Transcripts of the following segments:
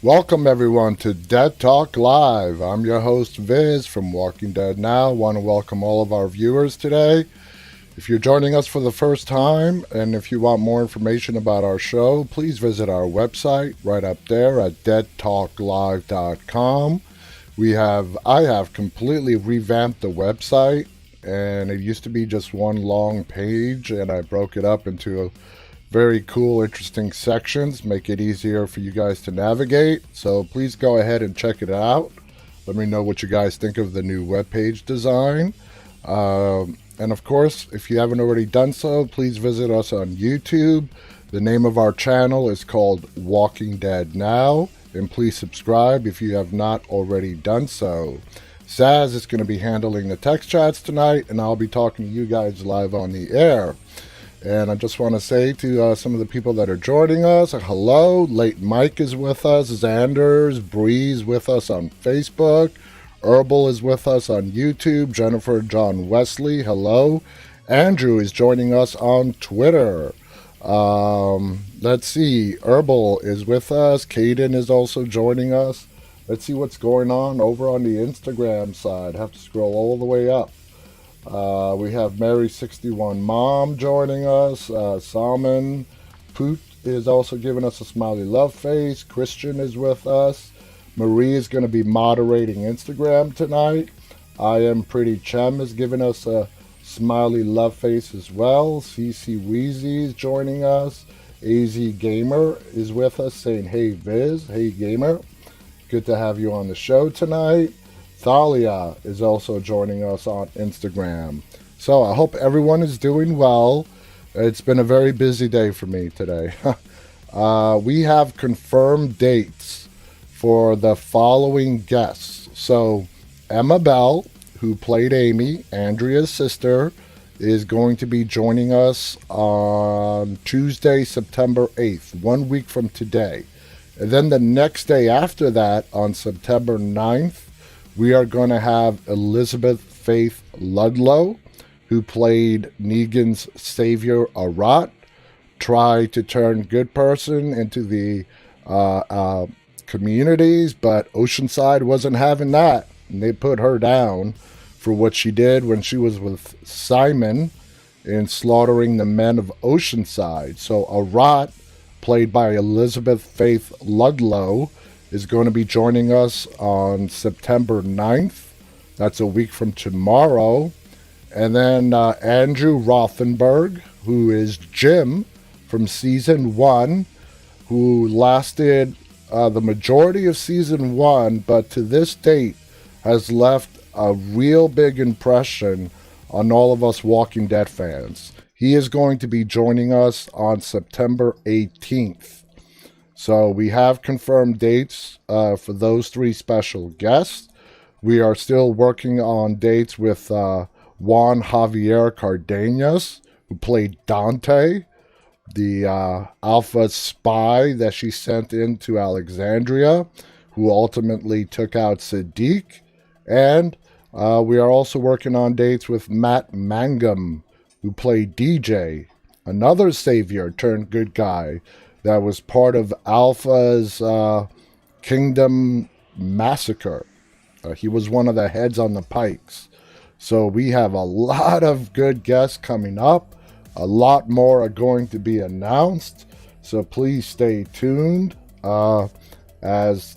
Welcome everyone to Dead Talk Live. I'm your host Viz from Walking Dead Now. Want to welcome all of our viewers today. If you're joining us for the first time and if you want more information about our show, please visit our website right up there at deadtalklive.com. I have completely revamped the website, and it used to be just one long page, and I broke it up into very cool, interesting sections, make it easier for you guys to navigate. So please go ahead and check it out. Let me know what you guys think of the new webpage design. And of course, if you haven't already done so, please visit us on YouTube. The name of our channel is called Walking Dead Now. And please subscribe if you have not already done so. Saz is going to be handling the text chats tonight, and I'll be talking to you guys live on the air. And I just want to say to some of the people that are joining us, hello. Late Mike is with us. Xanders, Breeze with us on Facebook. Herbal is with us on YouTube. Jennifer John Wesley, hello. Andrew is joining us on Twitter. Let's see. Herbal is with us. Caden is also joining us. Let's see what's going on over on the Instagram side. Have to scroll all the way up. We have Mary61 Mom joining us. Salmon Poot is also giving us a smiley love face. Christian is with us. Marie is going to be moderating Instagram tonight. I Am Pretty Chem is giving us a smiley love face as well. CC Wheezy is joining us. AZ Gamer is with us saying, hey Viz, hey Gamer. Good to have you on the show tonight. Thalia is also joining us on Instagram. So I hope everyone is doing well. It's been a very busy day for me today. We have confirmed dates for the following guests. So Emma Bell, who played Amy, Andrea's sister, is going to be joining us on Tuesday, September 8th, 1 week from today. And then the next day after that, on September 9th, we are going to have Elizabeth Faith Ludlow, who played Negan's savior, Arat, try to turn good person into the communities, but Oceanside wasn't having that. And they put her down for what she did when she was with Simon in slaughtering the men of Oceanside. So Arat, played by Elizabeth Faith Ludlow, is going to be joining us on September 9th. That's a week from tomorrow. And then Andrew Rothenberg, who is Jim from season 1, who lasted the majority of season 1, but to this date has left a real big impression on all of us Walking Dead fans. He is going to be joining us on September 18th. So we have confirmed dates for those 3 special guests. We are still working on dates with Juan Javier Cardenas, who played Dante, the Alpha spy that she sent into Alexandria, who ultimately took out Sadiq. And we are also working on dates with Matt Mangum, who played DJ, another savior turned good guy that was part of Alpha's Kingdom Massacre. He was one of the heads on the pikes. So we have a lot of good guests coming up. A lot more are going to be announced. So please stay tuned as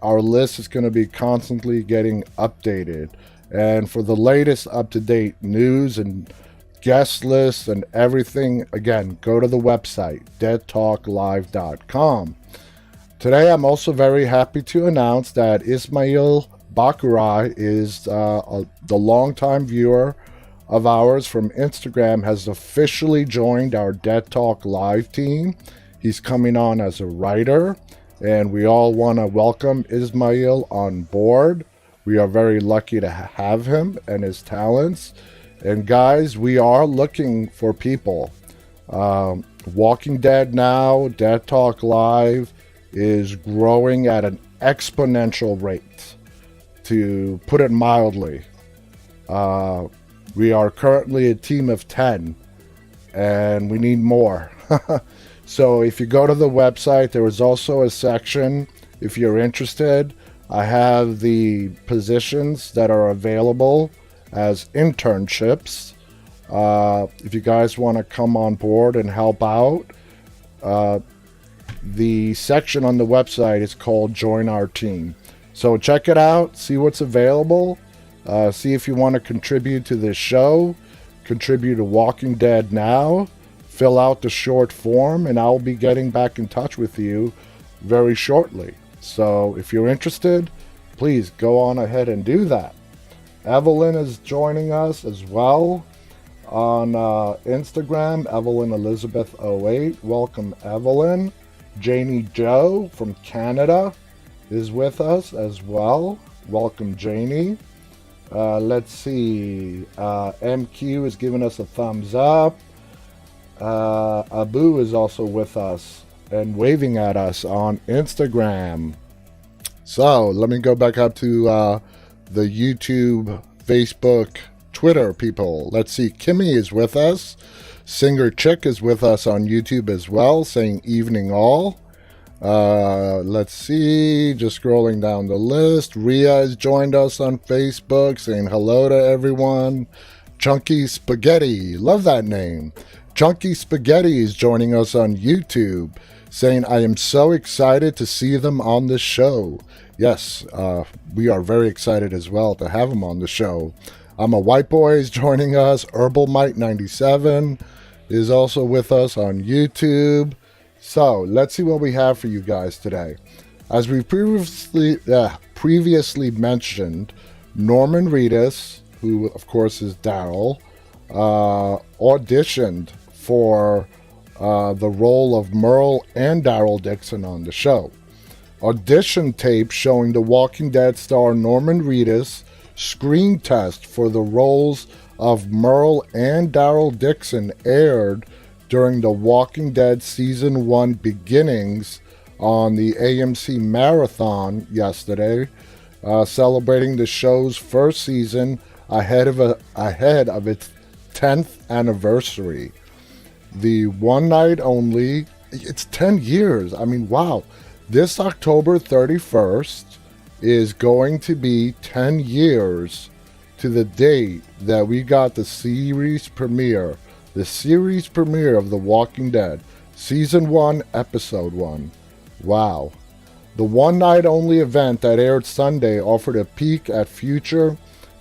our list is going to be constantly getting updated. And for the latest up-to-date news and guest lists and everything, again, go to the website, deadtalklive.com. Today, I'm also very happy to announce that Ismail Bakurai is the longtime viewer of ours from Instagram, has officially joined our Dead Talk Live team. He's coming on as a writer, and we all want to welcome Ismail on board. We are very lucky to have him and his talents. And guys, we are looking for people. Walking Dead Now, Dead Talk Live is growing at an exponential rate, to put it mildly. We are currently a team of 10, and we need more. So if you go to the website, there is also a section if you're interested. I have the positions that are available as internships. If you guys want to come on board and help out, the section on the website is called Join Our Team. So check it out, see what's available, see if you want to contribute to this show, contribute to Walking Dead Now, fill out the short form, and I'll be getting back in touch with you very shortly. So if you're interested, please go on ahead and do that. Evelyn is joining us as well on Instagram, Evelyn Elizabeth 08. Welcome, Evelyn. Janie Joe from Canada is with us as well. Welcome, Janie. Let's see. MQ is giving us a thumbs up. Abu is also with us and waving at us on Instagram. So let me go back up to the YouTube, Facebook, Twitter people. Let's see. Kimmy is with us. Singer Chick is with us on YouTube as well, saying evening all. Let's see. Just scrolling down the list. Ria has joined us on Facebook, saying hello to everyone. Chunky Spaghetti. Love that name. Chunky Spaghetti is joining us on YouTube, saying, I am so excited to see them on the show. Yes, we are very excited as well to have them on the show. I'm a White Boy is joining us. Herbal Mike 97 is also with us on YouTube. So let's see what we have for you guys today. As we previously mentioned, Norman Reedus, who of course is Daryl, auditioned for the role of Merle and Daryl Dixon on the show. Audition tape showing The Walking Dead star Norman Reedus screen test for the roles of Merle and Daryl Dixon aired during The Walking Dead Season 1 beginnings on the AMC Marathon yesterday, celebrating the show's first season ahead of its 10th anniversary. The one night only, it's 10 years. I mean, wow. This October 31st is going to be 10 years to the date that we got the series premiere of The Walking Dead, Season 1, Episode 1. Wow. The one night only event that aired Sunday offered a peek at future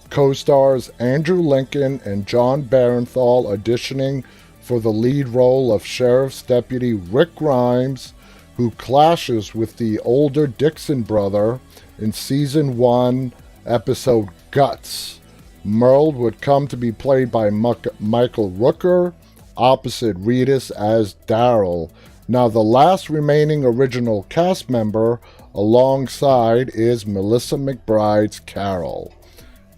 co-stars Andrew Lincoln and John Barenthal auditioning for the lead role of Sheriff's Deputy Rick Grimes, who clashes with the older Dixon brother in Season 1, Episode Guts. Merle would come to be played by Michael Rooker, opposite Reedus as Daryl. Now, the last remaining original cast member alongside is Melissa McBride's Carol.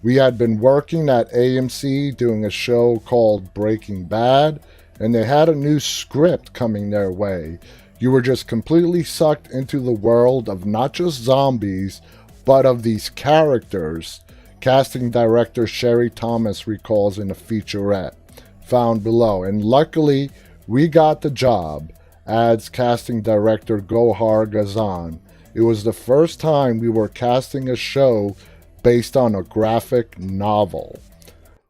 We had been working at AMC doing a show called Breaking Bad, and they had a new script coming their way. You were just completely sucked into the world of not just zombies, but of these characters, casting director Sherry Thomas recalls in a featurette found below. And luckily, we got the job, adds casting director Gohar Ghazan. It was the first time we were casting a show based on a graphic novel.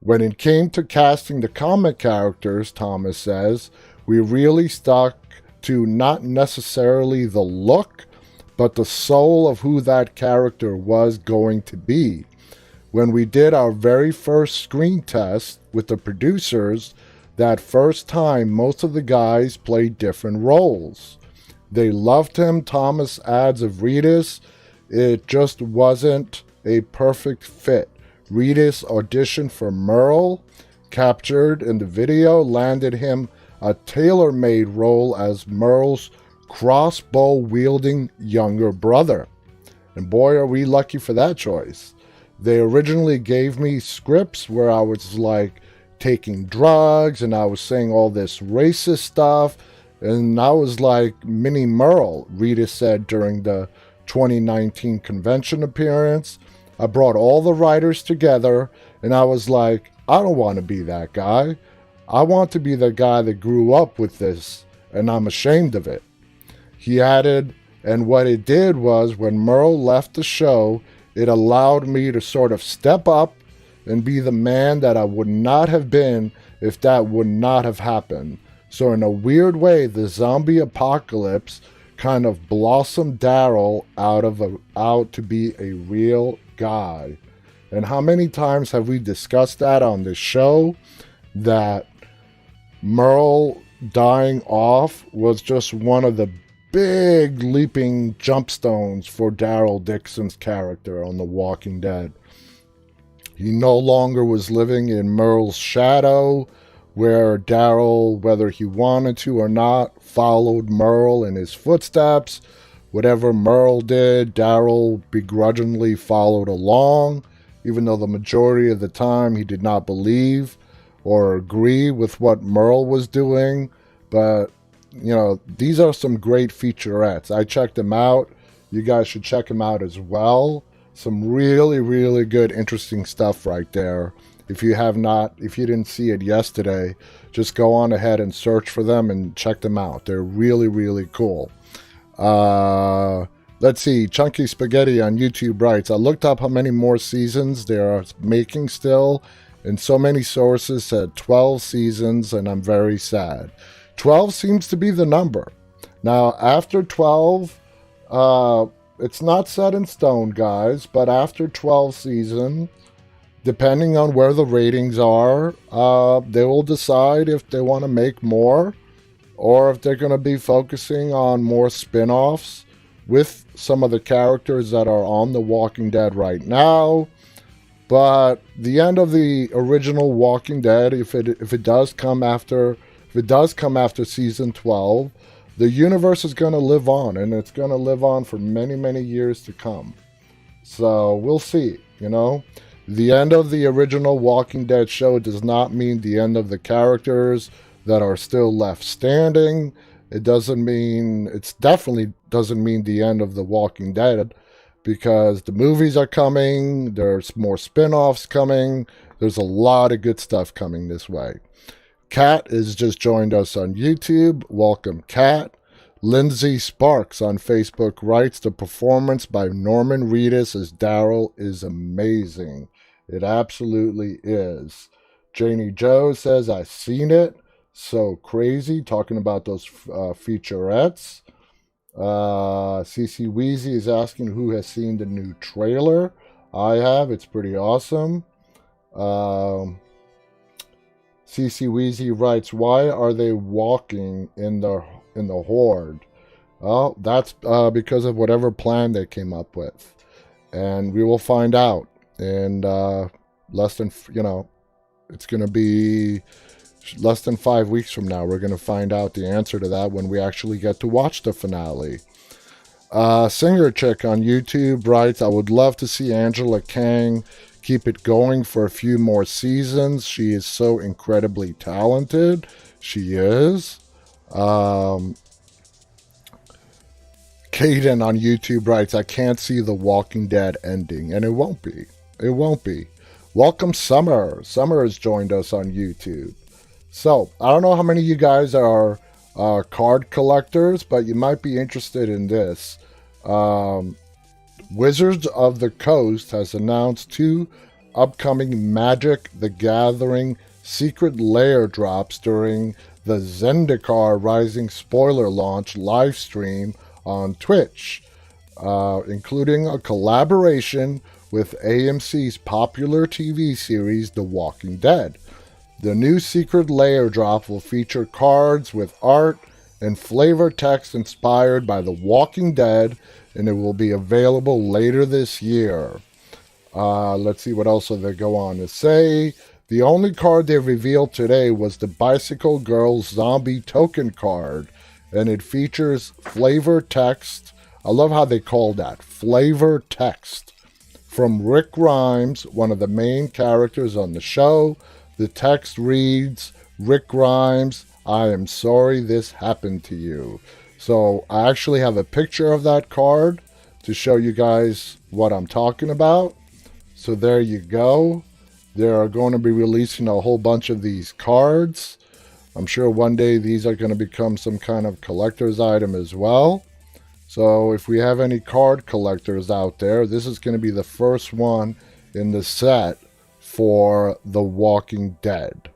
When it came to casting the comic characters, Thomas says, we really stuck to not necessarily the look, but the soul of who that character was going to be. When we did our very first screen test with the producers, that first time most of the guys played different roles. They loved him, Thomas adds of Reedus. It just wasn't a perfect fit. Reedus auditioned for Merle, captured in the video, landed him a tailor-made role as Merle's crossbow-wielding younger brother. And boy, are we lucky for that choice. They originally gave me scripts where I was like taking drugs and I was saying all this racist stuff, and I was like mini Merle, Reedus said during the 2019 convention appearance. I brought all the writers together and I was like, I don't want to be that guy. I want to be the guy that grew up with this, and I'm ashamed of it. He added, And what it did was when Merle left the show, it allowed me to sort of step up and be the man that I would not have been if that would not have happened. So in a weird way, the zombie apocalypse kind of blossomed Daryl out to be a real guy. And how many times have we discussed that on this show? That Merle dying off was just one of the big leaping jump stones for Daryl Dixon's character on The Walking Dead. He no longer was living in Merle's shadow, where Daryl, whether he wanted to or not, followed Merle in his footsteps. Whatever Merle did, Daryl begrudgingly followed along, even though the majority of the time he did not believe or agree with what Merle was doing. But, these are some great featurettes. I checked them out. You guys should check them out as well. Some really, really good, interesting stuff right there. If you didn't see it yesterday, just go on ahead and search for them and check them out. They're really, really cool. Let's see. Chunky Spaghetti on YouTube writes, I looked up how many more seasons they are making still, and so many sources said 12 seasons, and I'm very sad. 12 seems to be the number. Now, after 12, it's not set in stone, guys, but after 12 seasons, depending on where the ratings are, they will decide if they want to make more or if they're going to be focusing on more spin-offs with some of the characters that are on The Walking Dead right now. But the end of the original Walking Dead, if it does come after season 12, the universe is going to live on, and it's going to live on for many, many years to come. So we'll see, The end of the original Walking Dead show does not mean the end of the characters that are still left standing. It definitely doesn't mean the end of The Walking Dead, because the movies are coming, there's more spin-offs coming, there's a lot of good stuff coming this way. Kat has just joined us on YouTube. Welcome, Kat. Lindsay Sparks on Facebook writes, the performance by Norman Reedus as Daryl is amazing. It absolutely is. Janie Joe says, I've seen it. So crazy, talking about those featurettes. CC Weezy is asking who has seen the new trailer. I have. It's pretty awesome. CC Weezy writes, why are they walking in the horde? Well, that's because of whatever plan they came up with. And we will find out. And it's going to be less than 5 weeks from now. We're going to find out the answer to that when we actually get to watch the finale. Singer Chick on YouTube writes, I would love to see Angela Kang keep it going for a few more seasons. She is so incredibly talented. She is. Caden on YouTube writes, I can't see The Walking Dead ending. And it won't be. It won't be. Welcome, Summer. Summer has joined us on YouTube. So, I don't know how many of you guys are card collectors, but you might be interested in this. Wizards of the Coast has announced 2 upcoming Magic the Gathering secret lair drops during the Zendikar Rising spoiler launch live stream on Twitch, including a collaboration with AMC's popular TV series The Walking Dead. The new secret lair drop will feature cards with art and flavor text inspired by The Walking Dead, and it will be available later this year. Let's see what else they go on to say. The only card they revealed today was the Bicycle Girls Zombie Token card, and it features flavor text. I love how they call that, flavor text, from Rick Grimes, one of the main characters on the show. The text reads, Rick Grimes, I am sorry this happened to you. So I actually have a picture of that card to show you guys what I'm talking about. So there you go. They are going to be releasing a whole bunch of these cards. I'm sure one day these are going to become some kind of collector's item as well. So if we have any card collectors out there, this is going to be the first one in the set for The Walking Dead.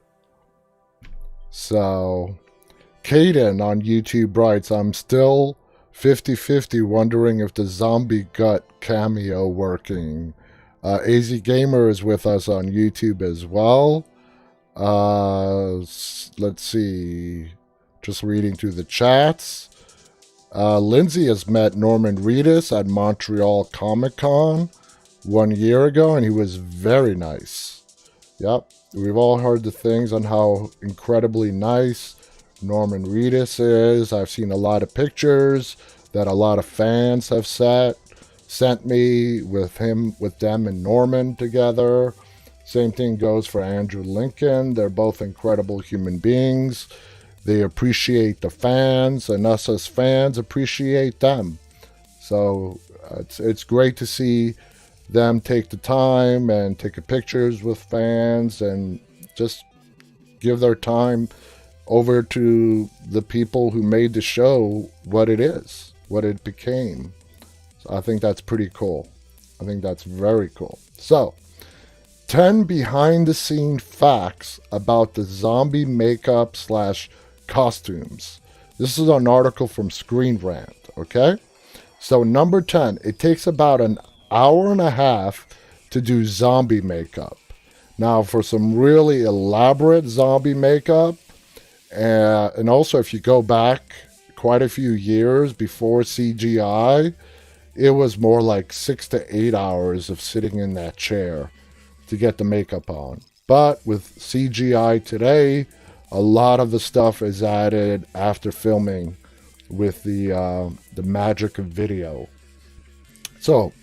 So Caden on YouTube writes, I'm still 50-50 wondering if the zombie gut cameo working. AZ Gamer is with us on YouTube as well. Let's see. Just reading through the chats. Lindsay has met Norman Reedus at Montreal Comic Con 1 year ago, and he was very nice. Yep, we've all heard the things on how incredibly nice Norman Reedus is. I've seen a lot of pictures that a lot of fans have sent me with them and Norman together. Same thing goes for Andrew Lincoln. They're both incredible human beings. They appreciate the fans, and us as fans appreciate them. So it's great to see them take the time and take pictures with fans and just give their time over to the people who made the show what it is, what it became. So I think that's pretty cool. I think that's very cool. So, 10 behind-the-scene facts about the zombie makeup / costumes. This is an article from Screen Rant, okay? So, number 10, it takes about an hour and a half to do zombie makeup. Now, for some really elaborate zombie makeup, and also if you go back quite a few years before CGI, it was more like 6 to 8 hours of sitting in that chair to get the makeup on. But with CGI today, a lot of the stuff is added after filming with the magic of video. So,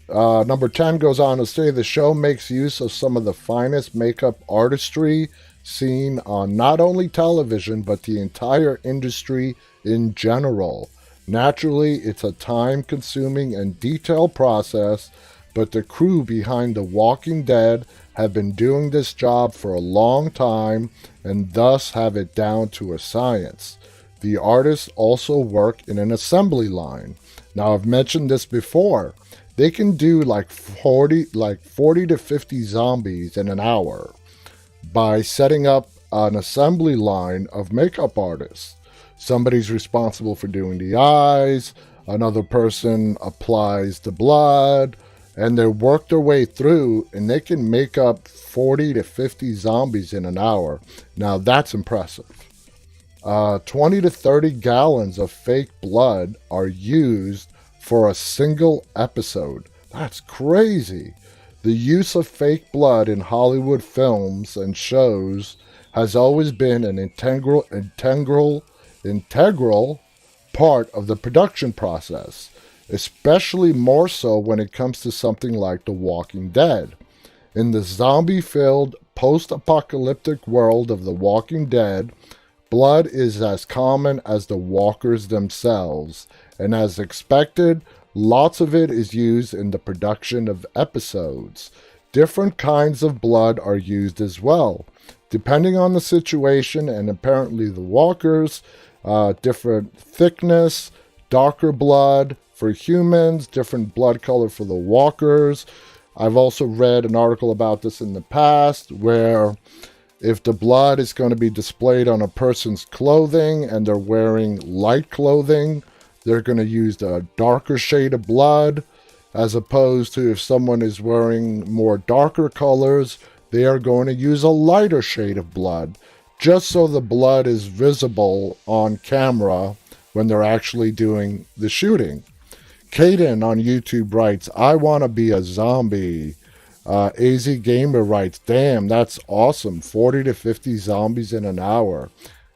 number 10 goes on to say the show makes use of some of the finest makeup artistry seen on not only television, but the entire industry in general. Naturally, it's a time-consuming and detailed process, but the crew behind The Walking Dead have been doing this job for a long time and thus have it down to a science. The artists also work in an assembly line. Now, I've mentioned this before. They can do like 40 to 50 zombies in an hour by setting up an assembly line of makeup artists. Somebody's responsible for doing the eyes, another person applies the blood, and they work their way through, and they can make up 40 to 50 zombies in an hour. Now, that's impressive. 20 to 30 gallons of fake blood are used for a single episode. That's crazy. The use of fake blood in Hollywood films and shows has always been an integral part of the production process, especially more so when it comes to something like The Walking Dead. In the zombie-filled, post-apocalyptic world of The Walking Dead, blood is as common as the walkers themselves, and as expected, lots of it is used in the production of episodes. Different kinds of blood are used as well, depending on the situation, and apparently the walkers, different thickness, darker blood for humans, different blood color for the walkers. I've also read an article about this in the past where if the blood is going to be displayed on a person's clothing and they're wearing light clothing, they're going to use a darker shade of blood, as opposed to if someone is wearing more darker colors, they are going to use a lighter shade of blood, just so the blood is visible on camera when they're actually doing the shooting. Caden on YouTube writes, I want to be a zombie. AZ Gamer writes, damn, that's awesome. 40 to 50 zombies in an hour.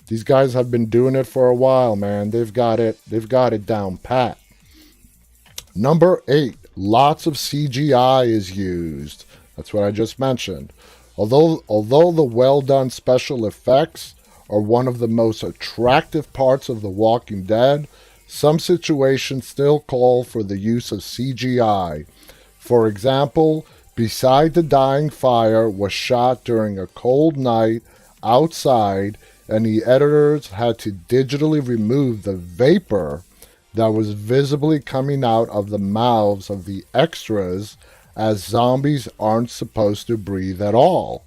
These guys have been doing it for a while, man. They've got it down pat. Number 8, lots of CGI is used. That's what I just mentioned. Although the well-done special effects are one of the most attractive parts of The Walking Dead, some situations still call for the use of CGI. For example, Beside the Dying Fire was shot during a cold night outside, and the editors had to digitally remove the vapor that was visibly coming out of the mouths of the extras, as zombies aren't supposed to breathe at all.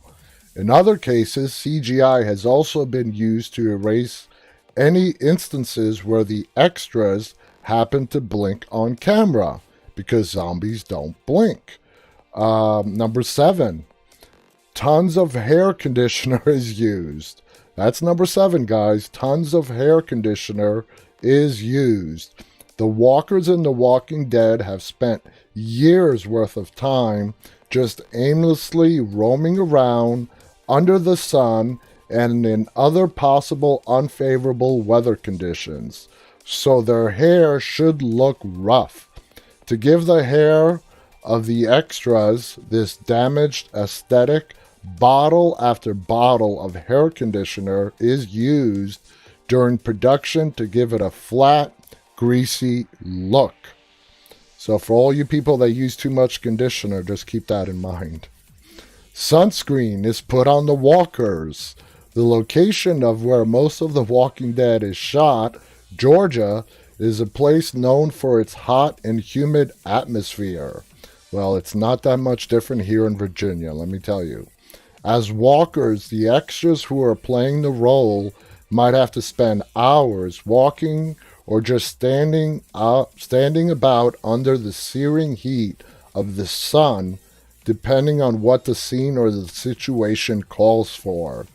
In other cases, CGI has also been used to erase any instances where the extras happen to blink on camera, because zombies don't blink. Number 7, tons of hair conditioner is used. That's number 7, guys. Tons of hair conditioner is used. The walkers in The Walking Dead have spent years worth of time just aimlessly roaming around under the sun and in other possible unfavorable weather conditions, so their hair should look rough. To give the hair of the extras this damaged aesthetic, bottle after bottle of hair conditioner is used during production to give it a flat, greasy look. So for all you people that use too much conditioner, just keep that in mind. Sunscreen is put on the walkers. The location of where most of The Walking Dead is shot, Georgia, is a place known for its hot and humid atmosphere. Well, it's not that much different here in Virginia, let me tell you. As walkers, the extras who are playing the role might have to spend hours walking or just standing about under the searing heat of the sun, depending on what the scene or the situation calls for.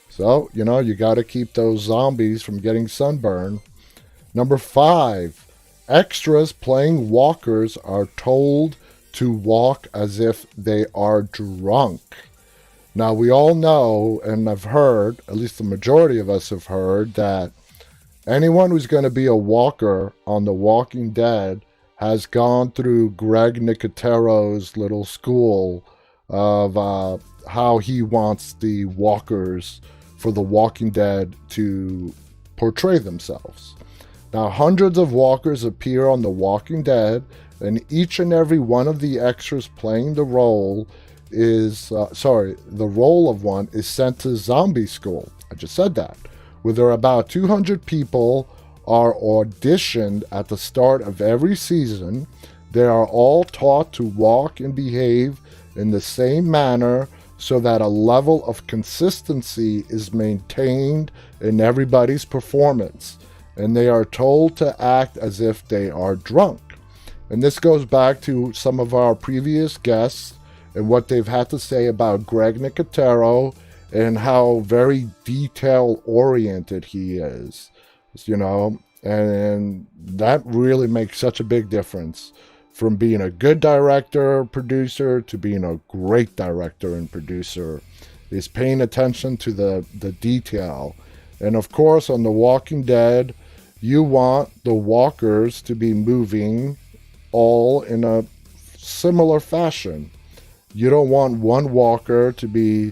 So, you got to keep those zombies from getting sunburned. Number 5, extras playing walkers are told to walk as if they are drunk. Now, we all know, and I've heard, at least the majority of us have heard, that anyone who's going to be a walker on The Walking Dead has gone through Greg Nicotero's little school of how he wants the walkers for The Walking Dead to portray themselves. Now, hundreds of walkers appear on The Walking Dead, and each and every one of the extras playing the role the role of one is sent to zombie school. I just said that. Where there are about 200 people are auditioned at the start of every season. They are all taught to walk and behave in the same manner so that a level of consistency is maintained in everybody's performance. And they are told to act as if they are drunk. And this goes back to some of our previous guests and what they've had to say about Greg Nicotero and how very detail-oriented he is, and that really makes such a big difference from being a good director, producer, to being a great director and producer, is paying attention to the detail. And of course, on The Walking Dead, you want the walkers to be moving all in a similar fashion. You don't want one walker to be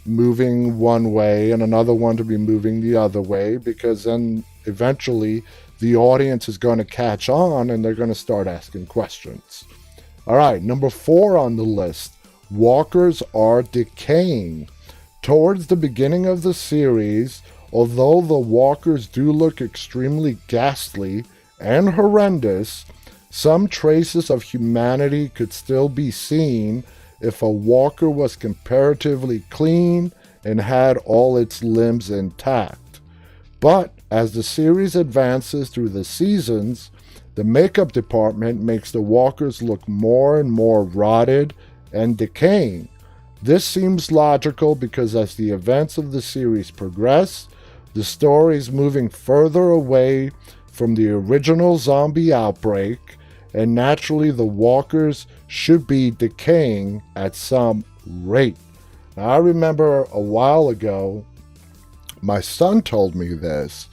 moving one way and another one to be moving the other way, because then eventually the audience is going to catch on and they're going to start asking questions. All right, number 4 on the list, walkers are decaying. Towards the beginning of the series, although the walkers do look extremely ghastly and horrendous, some traces of humanity could still be seen if a walker was comparatively clean and had all its limbs intact. But as the series advances through the seasons, the makeup department makes the walkers look more and more rotted and decaying. This seems logical because as the events of the series progress, the story is moving further away from the original zombie outbreak, and naturally the walkers should be decaying at some rate. Now, I remember a while ago, my son told me this,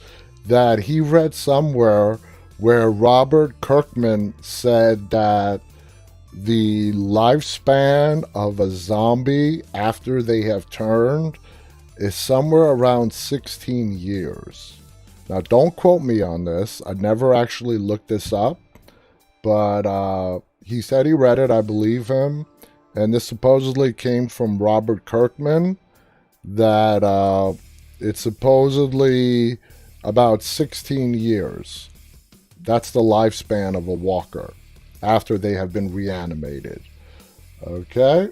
that he read somewhere where Robert Kirkman said that the lifespan of a zombie after they have turned is somewhere around 16 years. Now, don't quote me on this. I never actually looked this up. But he said he read it, I believe him. And this supposedly came from Robert Kirkman, that it's supposedly about 16 years. That's the lifespan of a walker after they have been reanimated. Okay.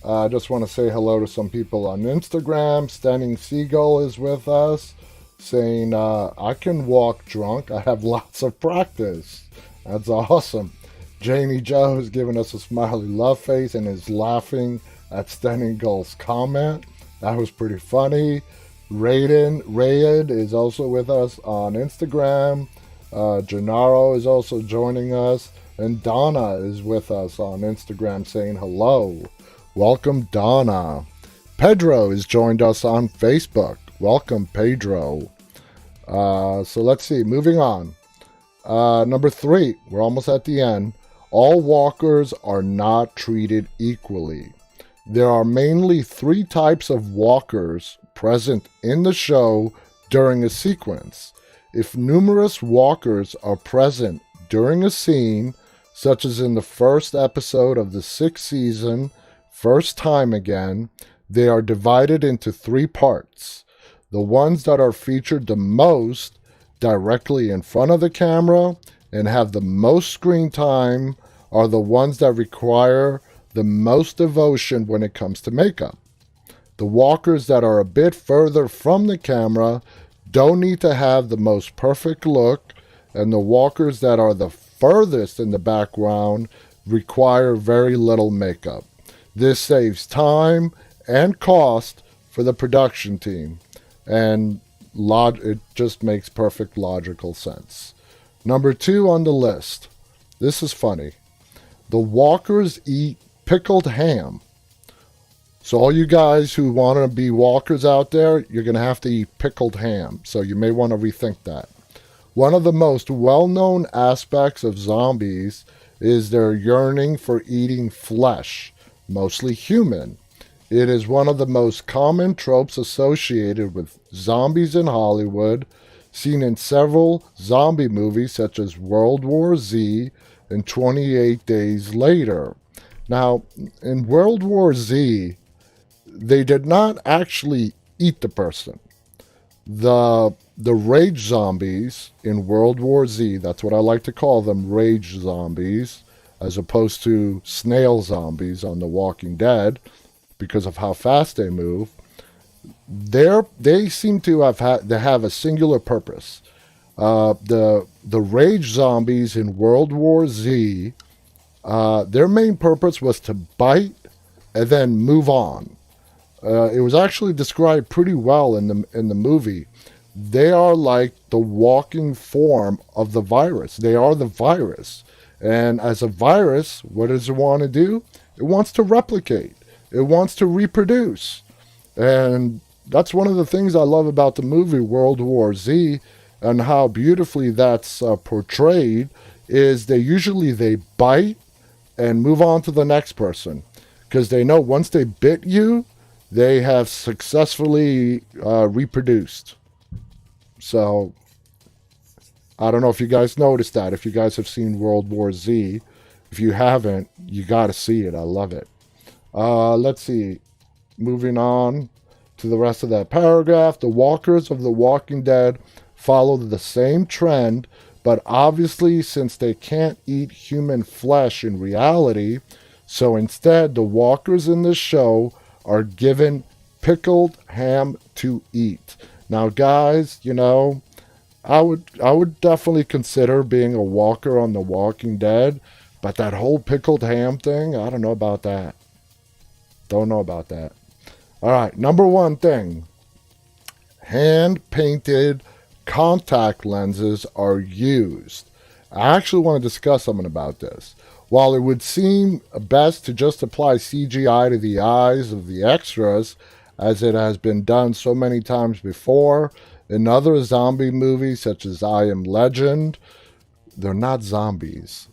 I just want to say hello to some people on Instagram. Stunning Seagull is with us, saying, I can walk drunk. I have lots of practice. That's awesome. Janie Joe has given us a smiley love face and is laughing at Stunning Gull's comment. That was pretty funny. Rayed is also with us on Instagram. Gennaro is also joining us. And Donna is with us on Instagram saying hello. Welcome, Donna. Pedro has joined us on Facebook. Welcome, Pedro. So let's see. Moving on. Number 3. We're almost at the end. All walkers are not treated equally. There are mainly 3 types of walkers present in the show during a sequence. If numerous walkers are present during a scene, such as in the first episode of the 6th season, First Time Again, they are divided into 3 parts. The ones that are featured the most directly in front of the camera and have the most screen time are the ones that require the most devotion when it comes to makeup. The walkers that are a bit further from the camera don't need to have the most perfect look, and the walkers that are the furthest in the background require very little makeup. This saves time and cost for the production team, and it just makes perfect logical sense. Number 2 on the list. This is funny. The walkers eat pickled ham. So all you guys who want to be walkers out there, you're going to have to eat pickled ham. So you may want to rethink that. One of the most well-known aspects of zombies is their yearning for eating flesh, mostly human. It is one of the most common tropes associated with zombies in Hollywood, seen in several zombie movies such as World War Z and 28 Days Later. Now, in World War Z, they did not actually eat the person. The rage zombies in World War Z, that's what I like to call them, rage zombies, as opposed to snail zombies on The Walking Dead, because of how fast they move. They seem to have a singular purpose. The rage zombies in World War Z, their main purpose was to bite and then move on. It was actually described pretty well in the movie. They are like the walking form of the virus. They are the virus. And as a virus, what does it want to do? It wants to replicate. It wants to reproduce. And that's one of the things I love about the movie World War Z, and how beautifully that's portrayed, is they bite and move on to the next person. Because they know once they bit you, they have successfully reproduced. So, I don't know if you guys noticed that. If you guys have seen World War Z, if you haven't, you got to see it. I love it. Let's see. Moving on to the rest of that paragraph. The walkers of The Walking Dead follow the same trend, but obviously since they can't eat human flesh in reality, so instead the walkers in this show are given pickled ham to eat. Now, guys, I would definitely consider being a walker on The Walking Dead, but that whole pickled ham thing, I don't know about that. Don't know about that. All right, number 1 thing. Hand-painted contact lenses are used. I actually want to discuss something about this. While it would seem best to just apply CGI to the eyes of the extras, as it has been done so many times before, in other zombie movies such as I Am Legend, they're not zombies.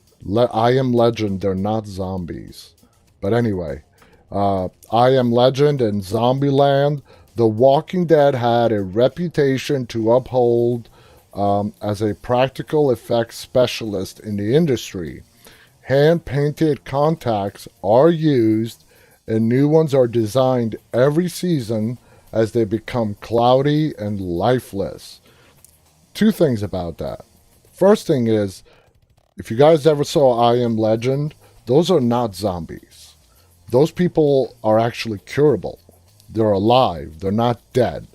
I Am Legend, they're not zombies. But anyway, I Am Legend and Zombieland, The Walking Dead had a reputation to uphold as a practical effects specialist in the industry. Hand-painted contacts are used, and new ones are designed every season as they become cloudy and lifeless. 2 things about that. first thing is, if you guys ever saw I Am Legend, those are not zombies. Those people are actually curable. They're alive. They're not dead.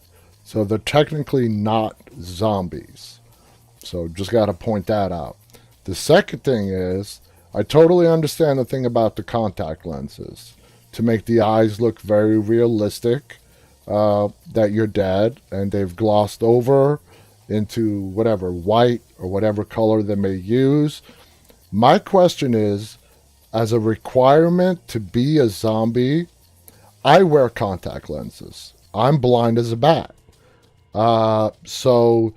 So they're technically not zombies. So just got to point that out. The second thing is, I totally understand the thing about the contact lenses to make the eyes look very realistic, that you're dead, and they've glossed over into whatever, white or whatever color they may use. My question is, as a requirement to be a zombie, I wear contact lenses. I'm blind as a bat. So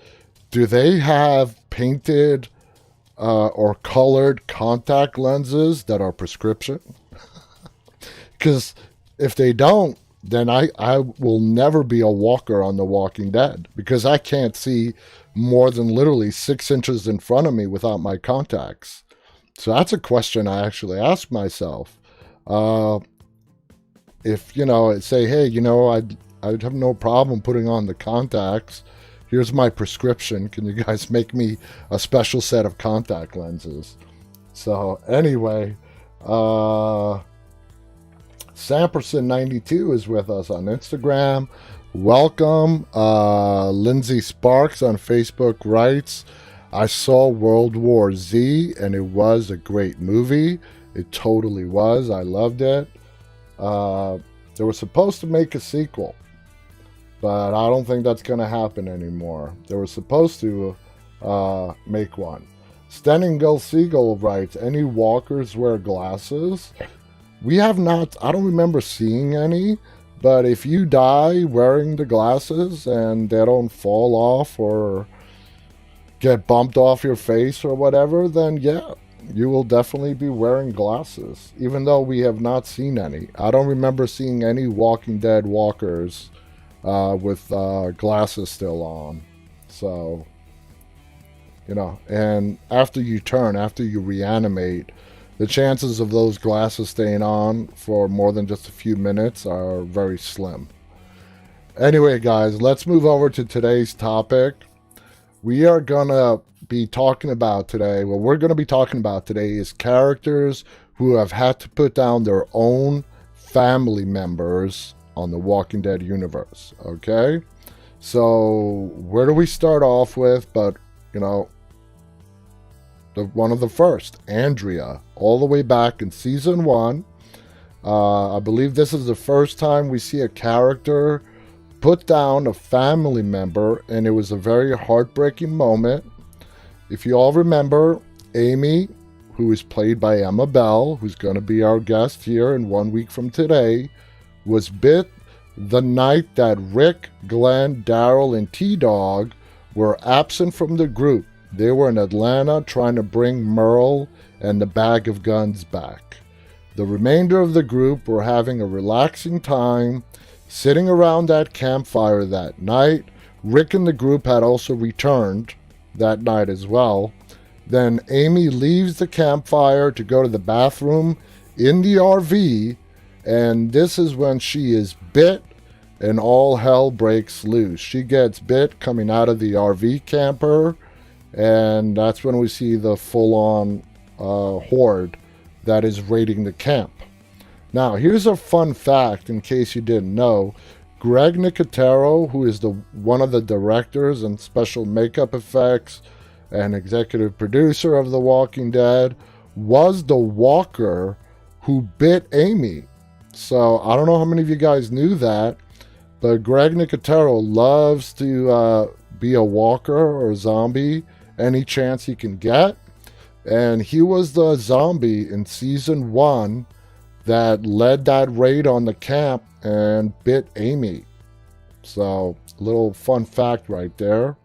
do they have painted or colored contact lenses that are prescription? Because if they don't, then I will never be a walker on The Walking Dead, because I can't see more than literally 6 inches in front of me without my contacts. So that's a question I actually ask myself. If, say, hey, I'd have no problem putting on the contacts. Here's my prescription. Can you guys make me a special set of contact lenses? So anyway, Samperson92 is with us on Instagram. Welcome. Lindsay Sparks on Facebook writes, I saw World War Z and it was a great movie. It totally was. I loved it. They were supposed to make a sequel, but I don't think that's going to happen anymore. They were supposed to make one. Stenningal Siegel writes, any walkers wear glasses? We have not, I don't remember seeing any, but if you die wearing the glasses and they don't fall off or get bumped off your face or whatever, then yeah, you will definitely be wearing glasses, even though we have not seen any. I don't remember seeing any Walking Dead walkers with glasses still on. So, and after you reanimate, the chances of those glasses staying on for more than just a few minutes are very slim. Anyway, guys, let's move over to today's topic. We're going to be talking about today is characters who have had to put down their own family members on the Walking Dead universe, okay? So, where do we start off with? But, one of the first, Andrea, all the way back in season 1. I believe this is the first time we see a character put down a family member, and it was a very heartbreaking moment. If you all remember, Amy, who is played by Emma Bell, who's going to be our guest here in 1 week from today, was bit the night that Rick, Glenn, Daryl, and T-Dog were absent from the group. They were in Atlanta trying to bring Merle and the bag of guns back. The remainder of the group were having a relaxing time, sitting around that campfire that night. Rick and the group had also returned that night as well. Then Amy leaves the campfire to go to the bathroom in the RV, and this is when she is bit and all hell breaks loose. She gets bit coming out of the RV camper, and that's when we see the full-on horde that is raiding the camp. Now, here's a fun fact in case you didn't know. Greg Nicotero, who is one of the directors and special makeup effects and executive producer of The Walking Dead, was the walker who bit Amy. So, I don't know how many of you guys knew that, but Greg Nicotero loves to be a walker or a zombie any chance he can get. And he was the zombie in season 1 that led that raid on the camp and bit Amy. So, little fun fact right there.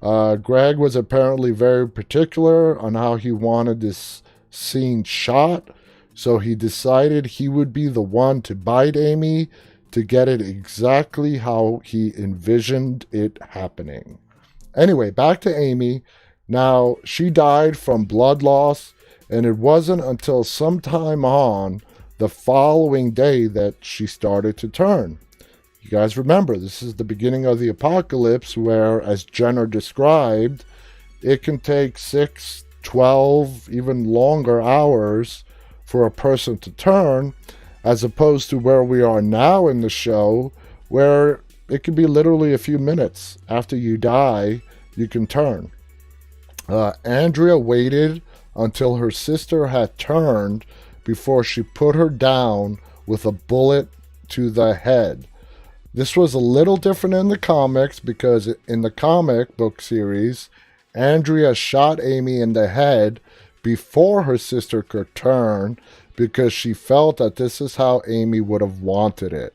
Greg was apparently very particular on how he wanted this scene shot, so he decided he would be the one to bite Amy to get it exactly how he envisioned it happening. Anyway, back to Amy. Now, she died from blood loss, and it wasn't until sometime on the following day that she started to turn. You guys remember, this is the beginning of the apocalypse where, as Jenner described, it can take 6, 12, even longer hours for a person to turn, as opposed to where we are now in the show, where it could be literally a few minutes after you die, you can turn. Andrea waited until her sister had turned before she put her down with a bullet to the head. This was a little different in the comics because in the comic book series, Andrea shot Amy in the head before her sister could turn because she felt that this is how Amy would have wanted it.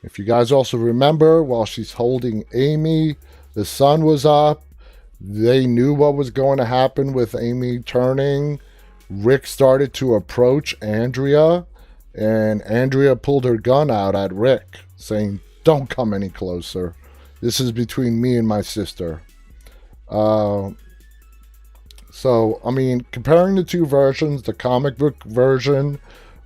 If you guys also remember, while she's holding Amy, the sun was up. They knew what was going to happen with Amy turning. Rick started to approach Andrea, and Andrea pulled her gun out at Rick, saying, "Don't come any closer. This is between me and my sister." Comparing the two versions, the comic book version,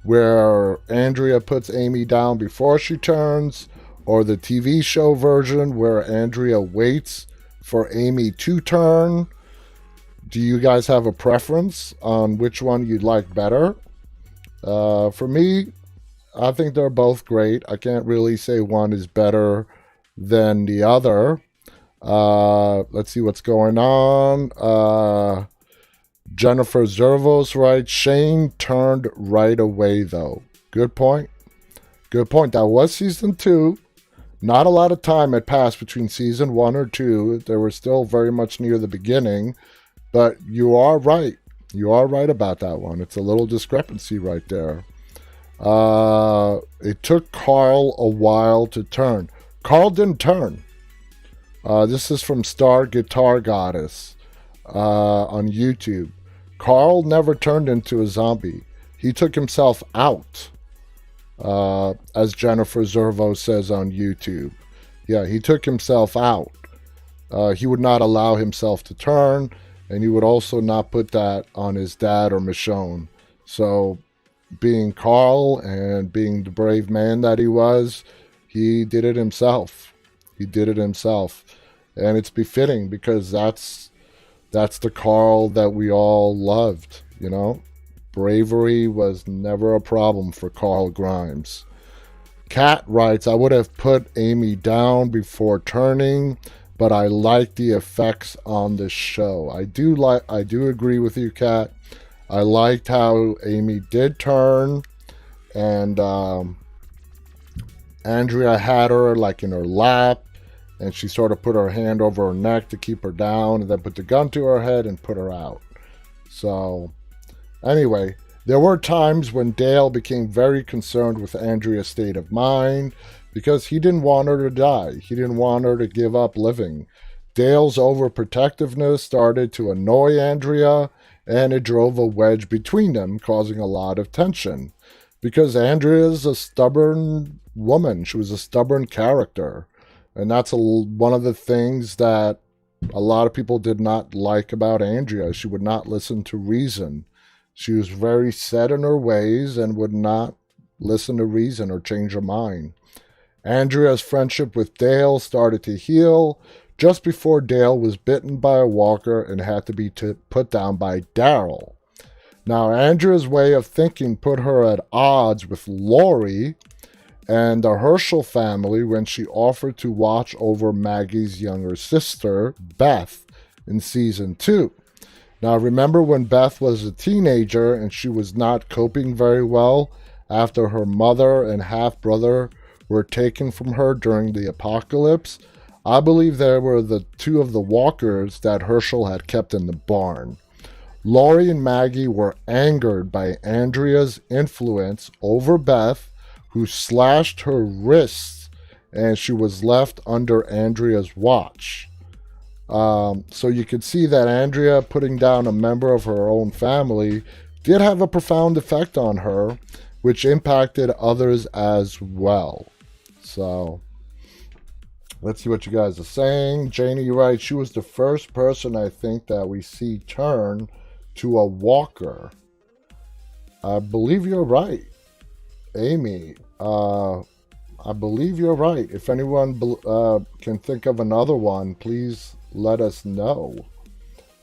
where Andrea puts Amy down before she turns, or the TV show version, where Andrea waits for Amy to turn, do you guys have a preference on which one you'd like better? For me, I think they're both great. I can't really say one is better than the other. Let's see what's going on. Jennifer Zervos writes, Shane turned right away, though. Good point. Good point. That was season 2. Not a lot of time had passed between season 1 or 2. They were still very much near the beginning. But you are right. You are right about that one. It's a little discrepancy right there. It took Carl a while to turn. Carl didn't turn. This is from Star Guitar Goddess on YouTube. Carl never turned into a zombie. He took himself out, as Jennifer Zervo says on YouTube. Yeah, he took himself out. He would not allow himself to turn, and he would also not put that on his dad or Michonne. So, being Carl and being the brave man that he was, he did it himself. He did it himself. And it's befitting because that's the Carl that we all loved, you know? Bravery was never a problem for Carl Grimes. Kat writes, I would have put Amy down before turning, but I like the effects on the show. I do agree with you, Kat. I liked how Amy did turn, and Andrea had her like in her lap, and she sort of put her hand over her neck to keep her down, and then put the gun to her head and put her out. So, anyway, there were times when Dale became very concerned with Andrea's state of mind because he didn't want her to die. He didn't want her to give up living. Dale's overprotectiveness started to annoy Andrea, and it drove a wedge between them, causing a lot of tension. Because Andrea's a stubborn woman. She was a stubborn character. And that's one of the things that a lot of people did not like about Andrea. She would not listen to reason. She was very set in her ways and would not listen to reason or change her mind. Andrea's friendship with Dale started to heal just before Dale was bitten by a walker and had to be put down by Daryl. Now, Andrea's way of thinking put her at odds with Lori and the Herschel family when she offered to watch over Maggie's younger sister, Beth, in season 2. Now, remember when Beth was a teenager and she was not coping very well after her mother and half-brother were taken from her during the apocalypse? I believe they were the 2 of the walkers that Herschel had kept in the barn. Lori and Maggie were angered by Andrea's influence over Beth, who slashed her wrists, and she was left under Andrea's watch. So you could see that Andrea putting down a member of her own family did have a profound effect on her, which impacted others as well. So, let's see what you guys are saying. Janie writes, she was the first person I think that we see turn to a walker. I believe you're right, Amy. I believe you're right. If anyone can think of another one, please let us know.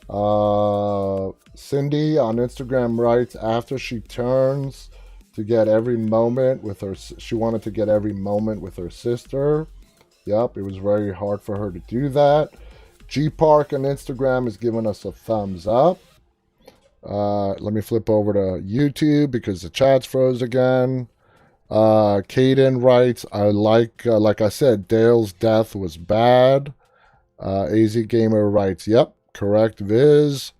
Cindy on Instagram writes, after she turns to get every moment with her, she wanted to get every moment with her sister. Yep, it was very hard for her to do that. G Park on Instagram is giving us a thumbs up. Let me flip over to YouTube because the chat's froze again. Caden writes, like I said, Dale's death was bad. AZ Gamer writes, yep, correct, Viz.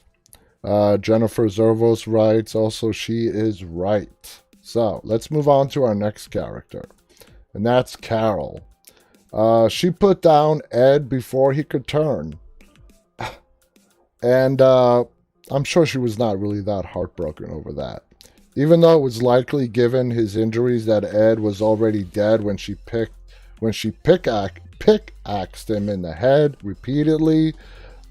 Jennifer Zervos writes, also, she is right. So, let's move on to our next character, and that's Carol. She put down Ed before he could turn. And I'm sure she was not really that heartbroken over that. Even though it was likely, given his injuries, that Ed was already dead when she pickaxed him in the head repeatedly,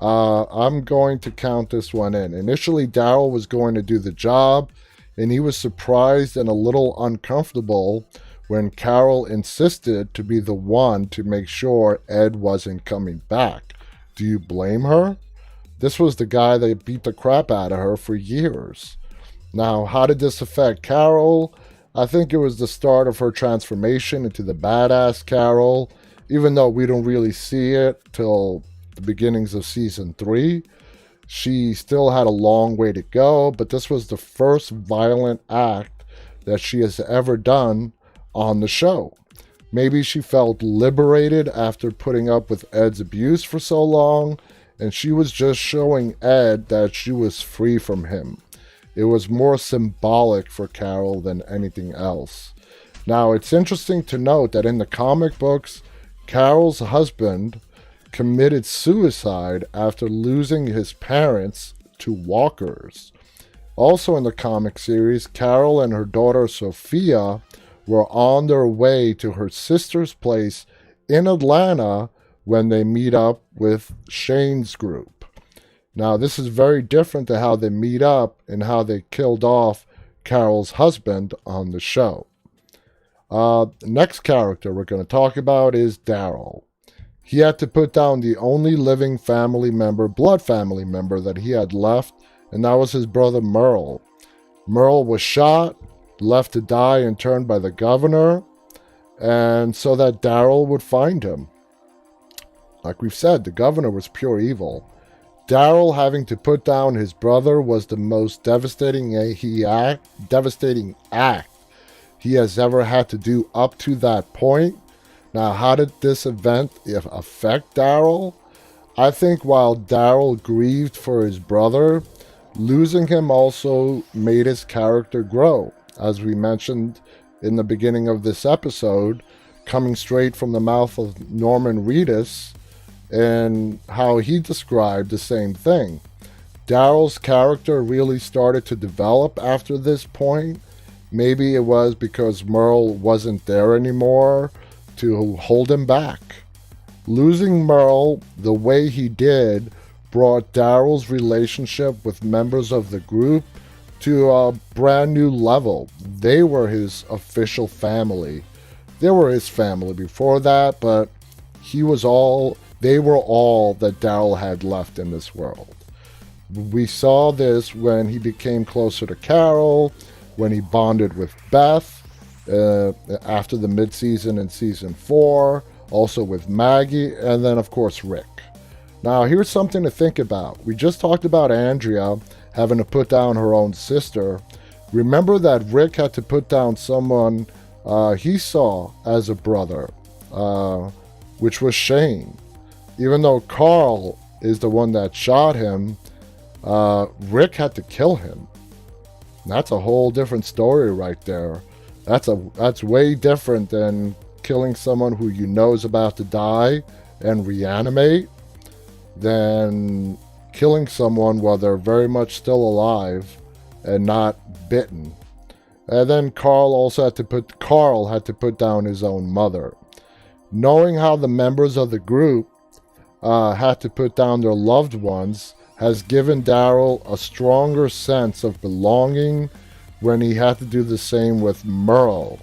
I'm going to count this one in. Initially, Daryl was going to do the job, and he was surprised and a little uncomfortable when Carol insisted to be the one to make sure Ed wasn't coming back. Do you blame her? This was the guy that beat the crap out of her for years. Now, how did this affect Carol? I think it was the start of her transformation into the badass Carol, even though we don't really see it till the beginnings of season 3. She still had a long way to go, but this was the first violent act that she has ever done on the show. Maybe she felt liberated after putting up with Ed's abuse for so long, and she was just showing Ed that she was free from him. It was more symbolic for Carol than anything else. Now, it's interesting to note that in the comic books, Carol's husband committed suicide after losing his parents to walkers. Also in the comic series, Carol and her daughter Sophia were on their way to her sister's place in Atlanta when they meet up with Shane's group. Now, this is very different to how they meet up and how they killed off Carol's husband on the show. Next character we're going to talk about is Daryl. He had to put down the only living blood family member that he had left, and that was his brother Merle. Merle was shot, left to die and turned by the governor, and so that Daryl would find him. Like we've said, the governor was pure evil. Daryl having to put down his brother was the most devastating act he has ever had to do up to that point. Now, how did this event affect Daryl? I think while Daryl grieved for his brother, losing him also made his character grow. As we mentioned in the beginning of this episode, coming straight from the mouth of Norman Reedus, and how he described the same thing. Daryl's character really started to develop after this point. Maybe it was because Merle wasn't there anymore to hold him back. Losing Merle the way he did brought Daryl's relationship with members of the group to a brand new level. They were his official family. They were his family before that, but they were all that Daryl had left in this world. We saw this when he became closer to Carol, when he bonded with Beth after the mid-season in season 4, also with Maggie, and then of course Rick. Now here's something to think about. We just talked about Andrea having to put down her own sister. Remember that Rick had to put down someone he saw as a brother, which was Shane. Even though Carl is the one that shot him, Rick had to kill him. That's a whole different story right there. That's way different than killing someone who you know is about to die and reanimate than killing someone while they're very much still alive and not bitten. And then Carl had to put down his own mother. Knowing how the members of the group had to put down their loved ones has given Daryl a stronger sense of belonging when he had to do the same with Merle.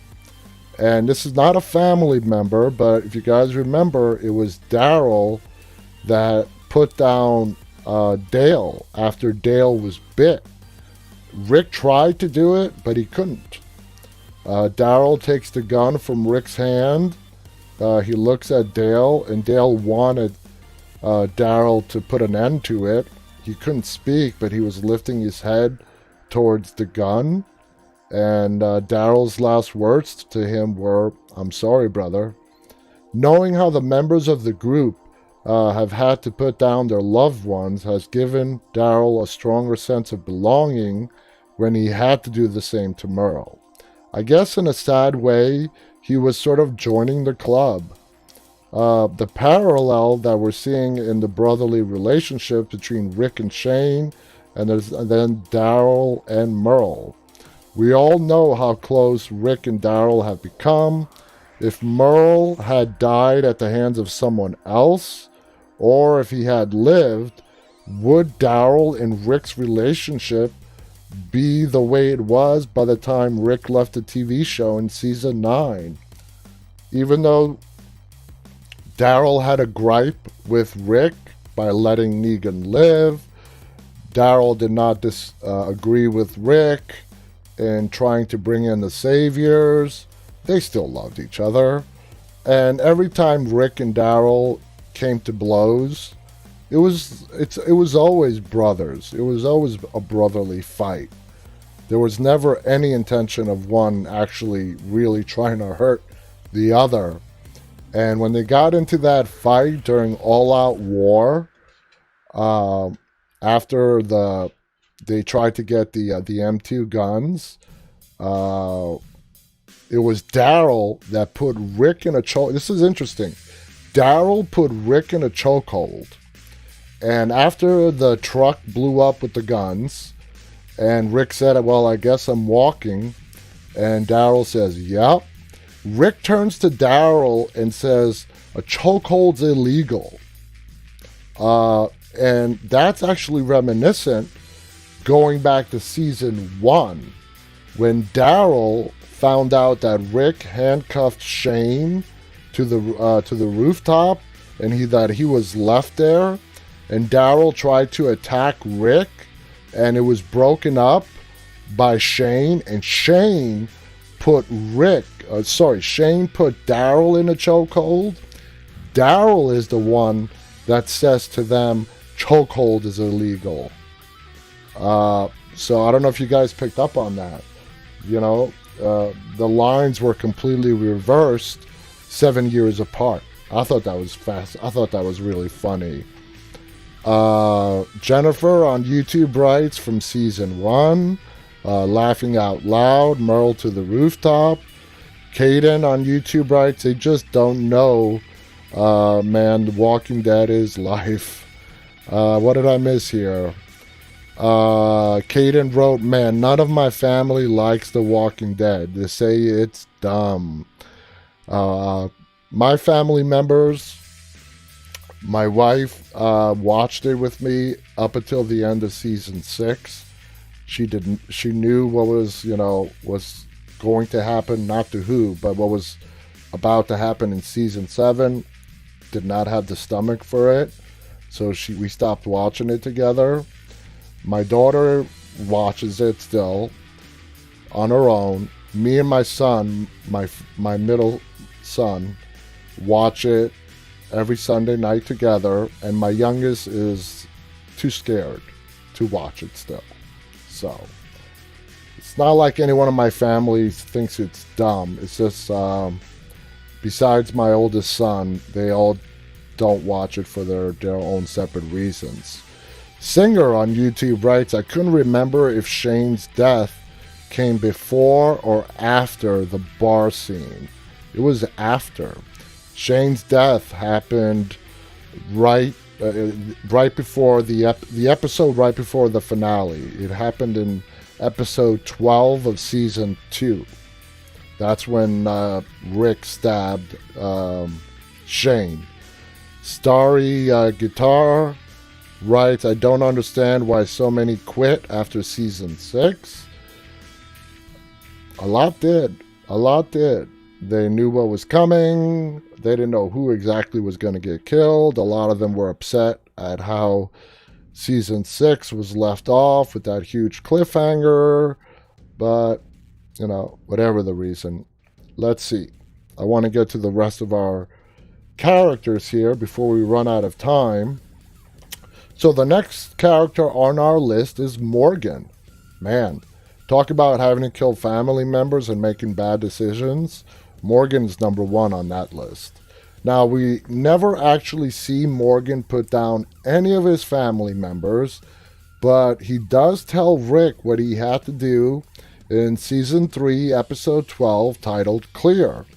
And this is not a family member, but if you guys remember, it was Daryl that put down Dale after Dale was bit. Rick tried to do it, but he couldn't. Daryl takes the gun from Rick's hand. He looks at Dale, and Dale wanted Daryl to put an end to it. He couldn't speak, but he was lifting his head towards the gun. And Daryl's last words to him were, "I'm sorry, brother." Knowing how the members of the group have had to put down their loved ones has given Daryl a stronger sense of belonging when he had to do the same to Merle. I guess in a sad way, he was sort of joining the club. The parallel that we're seeing in the brotherly relationship between Rick and Shane, and then Daryl and Merle. We all know how close Rick and Daryl have become. If Merle had died at the hands of someone else, or if he had lived, would Daryl and Rick's relationship be the way it was by the time Rick left the TV show in season 9? Even though Daryl had a gripe with Rick by letting Negan live, Daryl did not agree with Rick in trying to bring in the saviors. They still loved each other. And every time Rick and Daryl came to blows, it was always brothers. It was always a brotherly fight. There was never any intention of one actually really trying to hurt the other. And when they got into that fight during All Out War, after they tried to get the M2 guns, it was Daryl that put Rick in a choke. This is interesting. Daryl put Rick in a chokehold. And after the truck blew up with the guns, and Rick said, "Well, I guess I'm walking," and Daryl says, "Yep." Rick turns to Daryl and says, "A chokehold's illegal." And that's actually reminiscent going back to season 1, when Daryl found out that Rick handcuffed Shane to the rooftop, and that he was left there, and Daryl tried to attack Rick, and it was broken up by Shane, and Shane put Daryl in a chokehold. Daryl is the one that says to them, "Chokehold is illegal." So I don't know if you guys picked up on that. The lines were completely reversed 7 years apart. I thought that was fast. I thought that was really funny. Jennifer on YouTube writes from season 1, laughing out loud, Merle to the rooftop. Caden on YouTube writes, "They just don't know, man, The Walking Dead is life." What did I miss here? Caden wrote, "Man, none of my family likes The Walking Dead. They say it's dumb." My family members, my wife watched it with me up until the end of season 6. She knew what was going to happen, not to who, but what was about to happen in season 7. Did not have the stomach for it, so we stopped watching it together. My daughter watches it still on her own. Me and my son, my middle son, watch it every Sunday night together, and my youngest is too scared to watch it still. So it's not like anyone in my family thinks it's dumb. It's just besides my oldest son, they all don't watch it for their own separate reasons. Singer on YouTube writes, "I couldn't remember if Shane's death came before or after the bar scene." It was after. Shane's death happened right before the episode, right before the finale. It happened in episode 12 of season 2. That's when Rick stabbed Shane. Starry Guitar writes, "I don't understand why so many quit after season 6. A lot did. They knew what was coming. They didn't know who exactly was going to get killed. A lot of them were upset at how Season 6 was left off with that huge cliffhanger, but, whatever the reason. Let's see. I want to get to the rest of our characters here before we run out of time. So the next character on our list is Morgan. Man, talk about having to kill family members and making bad decisions. Morgan's number one on that list. Now, we never actually see Morgan put down any of his family members, but he does tell Rick what he had to do in Season 3, Episode 12, titled Clear.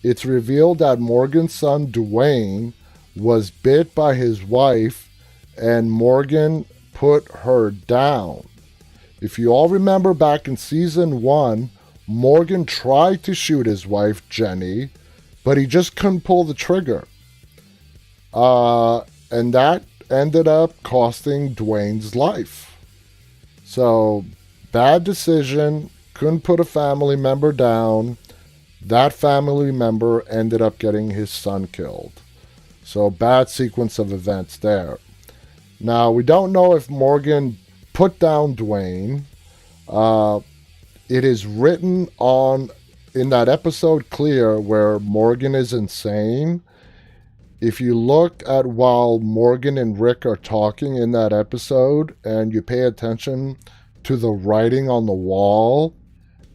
It's revealed that Morgan's son, Dwayne, was bit by his wife, and Morgan put her down. If you all remember back in Season 1, Morgan tried to shoot his wife, Jenny, but he just couldn't pull the trigger. And that ended up costing Dwayne's life. So, bad decision, couldn't put a family member down. That family member ended up getting his son killed. So, bad sequence of events there. Now, we don't know if Morgan put down Dwayne. It is written in that episode Clear where Morgan is insane. If you look at while Morgan and Rick are talking in that episode and you pay attention to the writing on the wall,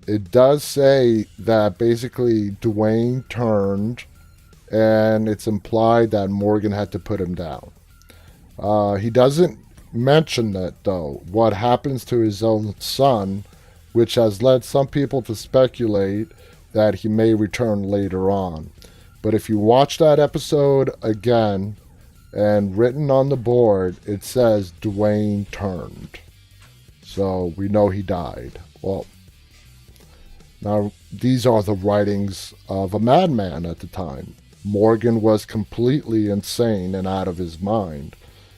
it does say that basically Dwayne turned, and it's implied that Morgan had to put him down. He doesn't mention that, though, what happens to his own son, which has led some people to speculate that he may return later on. But if you watch that episode again, and written on the board, it says Dwayne turned. So we know he died. Well, now these are the writings of a madman at the time. Morgan was completely insane and out of his mind.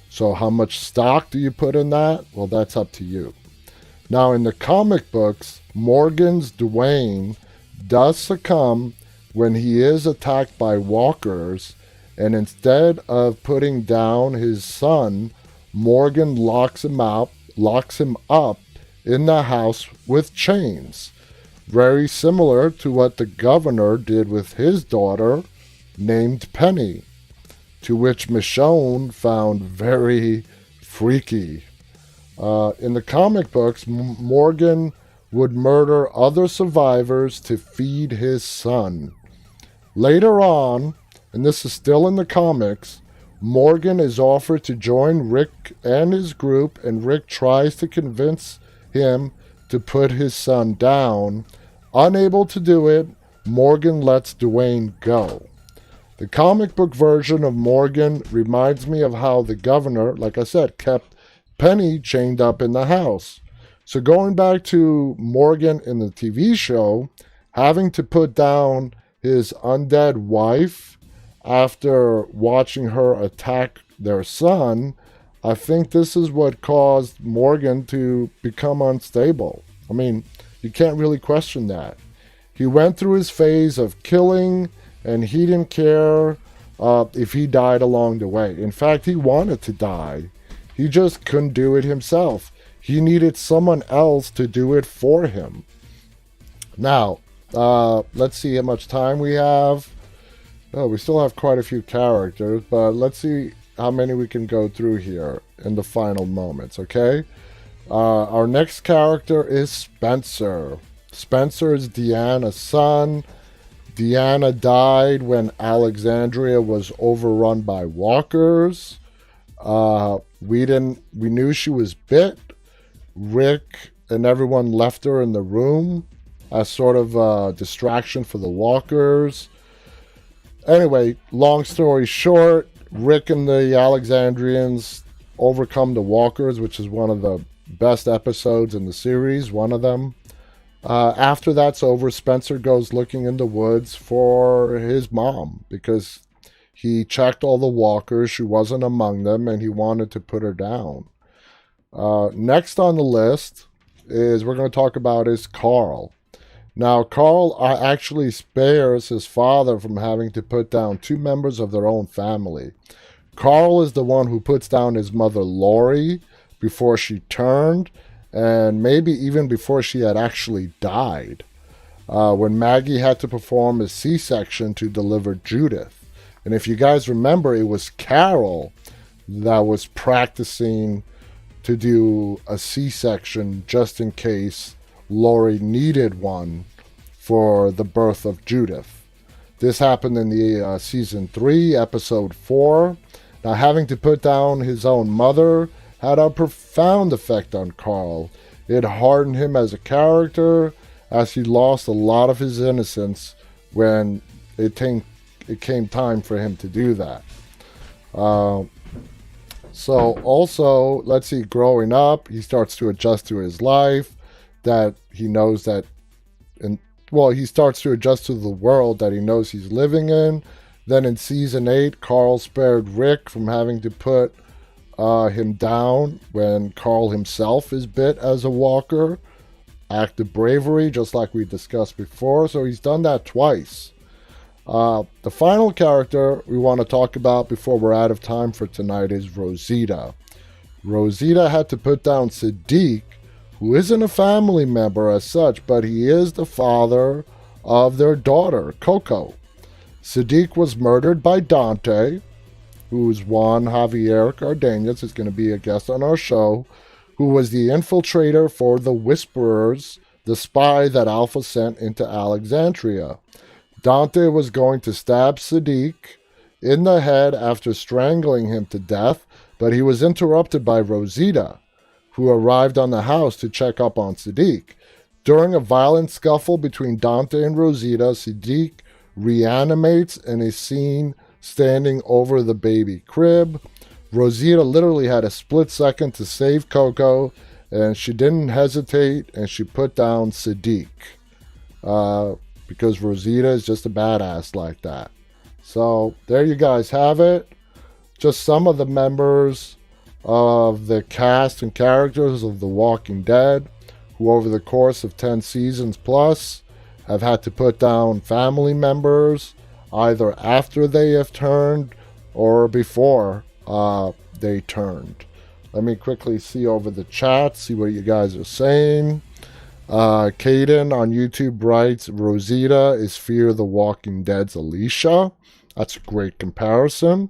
So how much stock do you put in that? Well, that's up to you. Now, in the comic books, Morgan's Dwayne does succumb when he is attacked by walkers, and instead of putting down his son, Morgan locks him up in the house with chains. Very similar to what the governor did with his daughter, named Penny, to which Michonne found very freaky. In the comic books, Morgan would murder other survivors to feed his son. Later on, and this is still in the comics, Morgan is offered to join Rick and his group, and Rick tries to convince him to put his son down. Unable to do it, Morgan lets Dwayne go. The comic book version of Morgan reminds me of how the governor, like I said, kept Penny chained up in the house. So going back to Morgan in the TV show, having to put down his undead wife after watching her attack their son, I think this is what caused Morgan to become unstable. I mean, you can't really question that. He went through his phase of killing, and he didn't care if he died along the way. In fact, he wanted to die. He just couldn't do it himself. He needed someone else to do it for him. Now, let's see how much time we have. Oh, we still have quite a few characters, but let's see how many we can go through here in the final moments, okay? Our next character is Spencer. Spencer is Deanna's son. Deanna died when Alexandria was overrun by walkers. We knew she was bit. Rick and everyone left her in the room as sort of a distraction for the walkers. Anyway, long story short, Rick and the Alexandrians overcome the walkers, which is one of the best episodes in the series, one of them. After that's over, Spencer goes looking in the woods for his mom because he checked all the walkers. She wasn't among them, and he wanted to put her down. Next on the list is we're going to talk about is Carl. Now, Carl actually spares his father from having to put down two members of their own family. Carl is the one who puts down his mother, Lori, before she turned, and maybe even before she had actually died, when Maggie had to perform a C-section to deliver Judith. And if you guys remember, it was Carol that was practicing to do a C-section just in case Lori needed one for the birth of Judith. This happened in the season 3, episode 4. Now, having to put down his own mother had a profound effect on Carl. It hardened him as a character, as he lost a lot of his innocence when it came time for him to do that. So also, let's see, growing up, he starts to adjust to his life, that he knows that, he starts to adjust to the world that he knows he's living in. Then in season 8, Carl spared Rick from having to put him down when Carl himself is bit as a walker. Act of bravery, just like we discussed before. So he's done that twice. The final character we want to talk about before we're out of time for tonight is Rosita. Rosita had to put down Siddiq, who isn't a family member as such, but he is the father of their daughter, Coco. Siddiq was murdered by Dante, who's Juan Javier Cardenas, is going to be a guest on our show, who was the infiltrator for the Whisperers, the spy that Alpha sent into Alexandria. Dante was going to stab Siddiq in the head after strangling him to death, but he was interrupted by Rosita, who arrived on the house to check up on Siddiq. During a violent scuffle between Dante and Rosita, Siddiq reanimates and is seen standing over the baby crib. Rosita literally had a split second to save Coco, and she didn't hesitate, and she put down Siddiq. Because Rosita is just a badass like that. So there you guys have it. Just some of the members of the cast and characters of The Walking Dead, who over the course of 10 seasons plus have had to put down family members either after they have turned or before they turned. Let me quickly see over the chat, see what you guys are saying. Caden on YouTube writes, Rosita is Fear the Walking Dead's Alicia. That's a great comparison.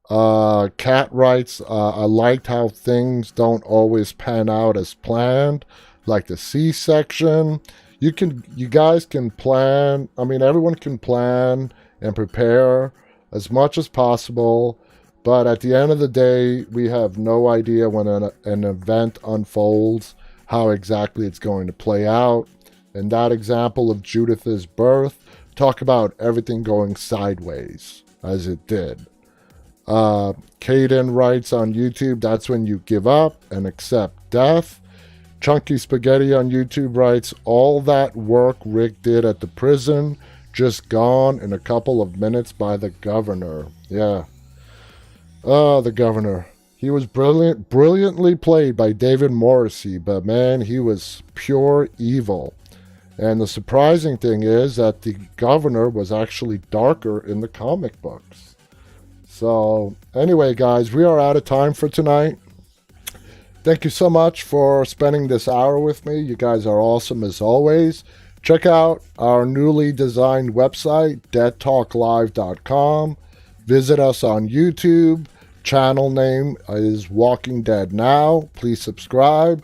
Kat writes, I liked how things don't always pan out as planned, like the C-section. You guys can plan. I mean, everyone can plan and prepare as much as possible, but at the end of the day, we have no idea when an event unfolds how exactly it's going to play out. And that example of Judith's birth, talk about everything going sideways, as it did. Caden writes on YouTube, that's when you give up and accept death. Chunky Spaghetti on YouTube writes, all that work Rick did at the prison, just gone in a couple of minutes by the governor. Yeah. The governor. He was brilliantly played by David Morrissey, but man, he was pure evil. And the surprising thing is that the governor was actually darker in the comic books. So anyway, guys, we are out of time for tonight. Thank you so much for spending this hour with me. You guys are awesome as always. Check out our newly designed website, deadtalklive.com. Visit us on YouTube. Channel name is Walking Dead Now. Please subscribe.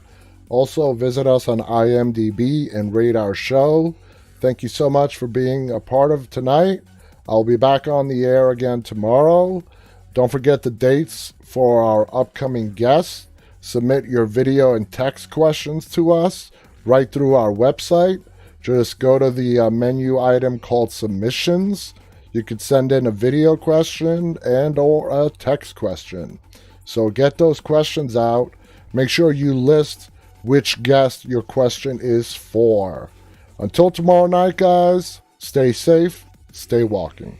Also visit us on IMDb and rate our show. Thank you so much for being a part of tonight. I'll be back on the air again tomorrow. Don't forget the dates for our upcoming guests. Submit your video and text questions to us right through our website. Just go to the menu item called Submissions. You could send in a video question and or a text question. So get those questions out. Make sure you list which guest your question is for. Until tomorrow night, guys, stay safe, stay walking.